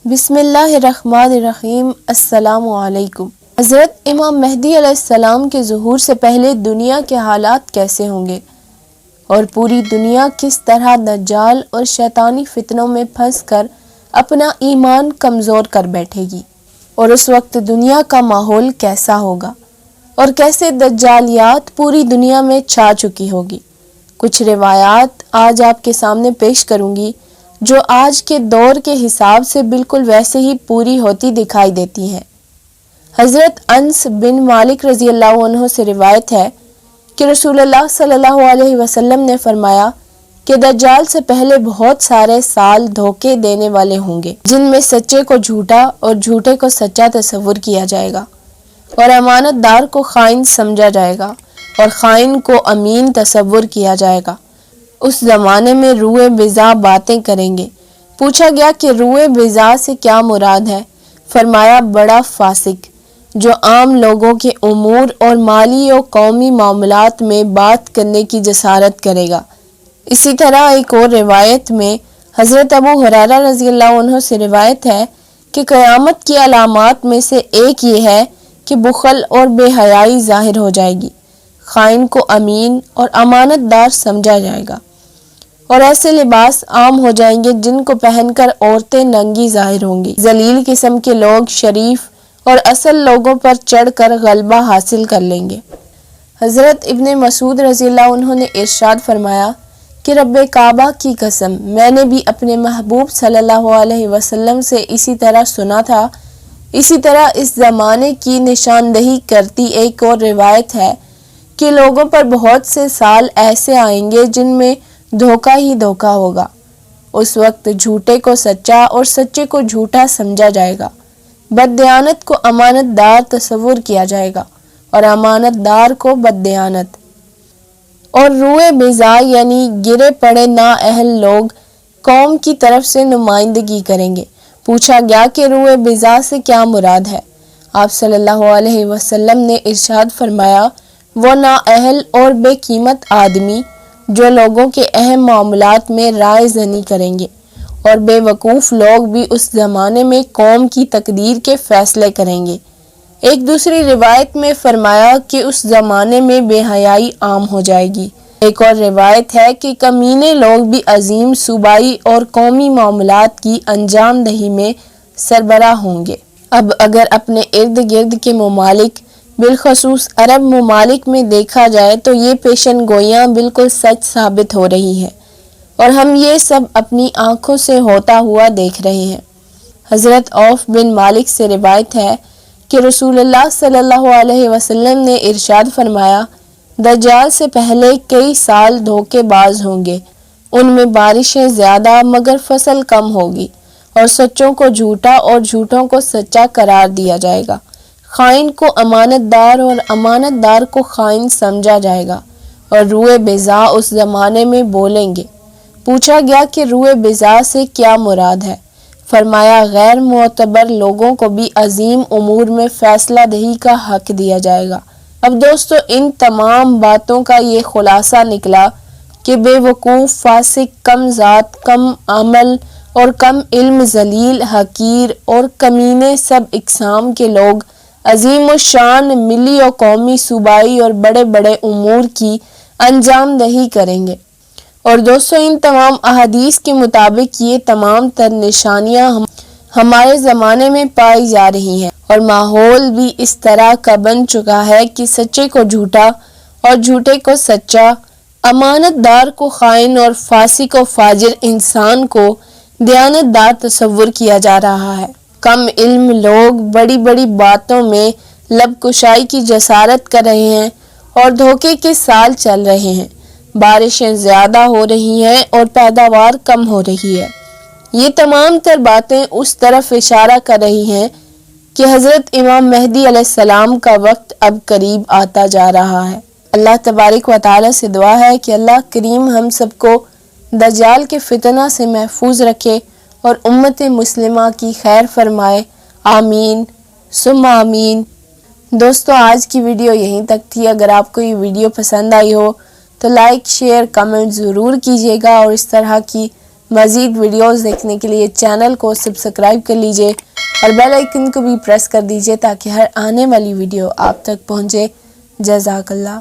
بسم اللہ الرحمن الرحیم۔ السلام علیکم۔ حضرت امام مہدی علیہ السلام کے ظہور سے پہلے دنیا کے حالات کیسے ہوں گے اور پوری دنیا کس طرح دجال اور شیطانی فتنوں میں پھنس کر اپنا ایمان کمزور کر بیٹھے گی، اور اس وقت دنیا کا ماحول کیسا ہوگا اور کیسے دجالیات پوری دنیا میں چھا چکی ہوگی۔ کچھ روایات آج آپ کے سامنے پیش کروں گی جو آج کے دور کے حساب سے بالکل ویسے ہی پوری ہوتی دکھائی دیتی ہیں۔ حضرت انس بن مالک رضی اللہ عنہ سے روایت ہے کہ رسول اللہ صلی اللہ علیہ وسلم نے فرمایا کہ دجال سے پہلے بہت سارے سال دھوکے دینے والے ہوں گے، جن میں سچے کو جھوٹا اور جھوٹے کو سچا تصور کیا جائے گا، اور امانت دار کو خائن سمجھا جائے گا اور خائن کو امین تصور کیا جائے گا۔ اس زمانے میں روئے بزا باتیں کریں گے۔ پوچھا گیا کہ روئے بزا سے کیا مراد ہے؟ فرمایا بڑا فاسق جو عام لوگوں کے امور اور مالی و قومی معاملات میں بات کرنے کی جسارت کرے گا۔ اسی طرح ایک اور روایت میں حضرت ابو ہریرہ رضی اللہ عنہ سے روایت ہے کہ قیامت کی علامات میں سے ایک یہ ہے کہ بخل اور بے حیائی ظاہر ہو جائے گی، خائن کو امین اور امانت دار سمجھا جائے گا، اور ایسے لباس عام ہو جائیں گے جن کو پہن کر عورتیں ننگی ظاہر ہوں گی۔ ذلیل قسم کے لوگ شریف اور اصل لوگوں پر چڑھ کر غلبہ حاصل کر لیں گے۔ حضرت ابن مسعود رضی اللہ عنہ نے ارشاد فرمایا کہ رب کعبہ کی قسم، میں نے بھی اپنے محبوب صلی اللہ علیہ وسلم سے اسی طرح سنا تھا۔ اسی طرح اس زمانے کی نشاندہی کرتی ایک اور روایت ہے کہ لوگوں پر بہت سے سال ایسے آئیں گے جن میں دھوکہ ہی دھوکہ ہوگا۔ اس وقت جھوٹے کو سچا اور سچے کو جھوٹا سمجھا جائے گا، بددیانت کو امانت دار تصور کیا جائے گا اور امانت دار کو بددیانت، اور روئے بزا یعنی گرے پڑے نااہل لوگ قوم کی طرف سے نمائندگی کریں گے۔ پوچھا گیا کہ روئے بزا سے کیا مراد ہے؟ آپ صلی اللہ علیہ وسلم نے ارشاد فرمایا وہ نااہل اور بے قیمت آدمی جو لوگوں کے اہم معاملات میں رائے زنی کریں گے، اور بے وقوف لوگ بھی اس زمانے میں قوم کی تقدیر کے فیصلے کریں گے۔ ایک دوسری روایت میں فرمایا کہ اس زمانے میں بے حیائی عام ہو جائے گی۔ ایک اور روایت ہے کہ کمینے لوگ بھی عظیم صوبائی اور قومی معاملات کی انجام دہی میں سربراہ ہوں گے۔ اب اگر اپنے ارد گرد کے ممالک بالخصوص عرب ممالک میں دیکھا جائے تو یہ پیشن گوئیاں بالکل سچ ثابت ہو رہی ہیں، اور ہم یہ سب اپنی آنکھوں سے ہوتا ہوا دیکھ رہے ہیں۔ حضرت عوف بن مالک سے روایت ہے کہ رسول اللہ صلی اللہ علیہ وسلم نے ارشاد فرمایا دجال سے پہلے کئی سال دھوکے باز ہوں گے، ان میں بارشیں زیادہ مگر فصل کم ہوگی، اور سچوں کو جھوٹا اور جھوٹوں کو سچا قرار دیا جائے گا، خائن کو امانت دار اور امانت دار کو خائن سمجھا جائے گا، اور روئے بزا اس زمانے میں بولیں گے۔ پوچھا گیا کہ روئے بزا سے کیا مراد ہے؟ فرمایا غیر معتبر لوگوں کو بھی عظیم امور میں فیصلہ دہی کا حق دیا جائے گا۔ اب دوستو، ان تمام باتوں کا یہ خلاصہ نکلا کہ بے وقوف، فاسق، کم ذات، کم عمل اور کم علم، ذلیل، حقیر اور کمینے سب اقسام کے لوگ عظیم الشان ملی و قومی، صوبائی اور بڑے بڑے امور کی انجام دہی کریں گے۔ اور دوستو، ان تمام احادیث کے مطابق یہ تمام تر نشانیاں ہمارے زمانے میں پائی جا رہی ہیں، اور ماحول بھی اس طرح کا بن چکا ہے کہ سچے کو جھوٹا اور جھوٹے کو سچا، امانت دار کو خائن اور فاسق و فاجر انسان کو دیانت دار تصور کیا جا رہا ہے۔ کم علم لوگ بڑی بڑی باتوں میں لب کشائی کی جسارت کر رہے ہیں اور دھوکے کے سال چل رہے ہیں، بارشیں زیادہ ہو رہی ہیں اور پیداوار کم ہو رہی ہے۔ یہ تمام تر باتیں اس طرف اشارہ کر رہی ہیں کہ حضرت امام مہدی علیہ السلام کا وقت اب قریب آتا جا رہا ہے۔ اللہ تبارک و تعالی سے دعا ہے کہ اللہ کریم ہم سب کو دجال کے فتنہ سے محفوظ رکھے اور امت مسلمہ کی خیر فرمائے، آمین ثم آمین۔ دوستو، آج کی ویڈیو یہیں تک تھی۔ اگر آپ کو یہ ویڈیو پسند آئی ہو تو لائک، شیئر، کمنٹ ضرور کیجیے گا، اور اس طرح کی مزید ویڈیوز دیکھنے کے لیے چینل کو سبسکرائب کر لیجئے اور بیل آئیکن کو بھی پریس کر دیجئے تاکہ ہر آنے والی ویڈیو آپ تک پہنچے۔ جزاک اللہ۔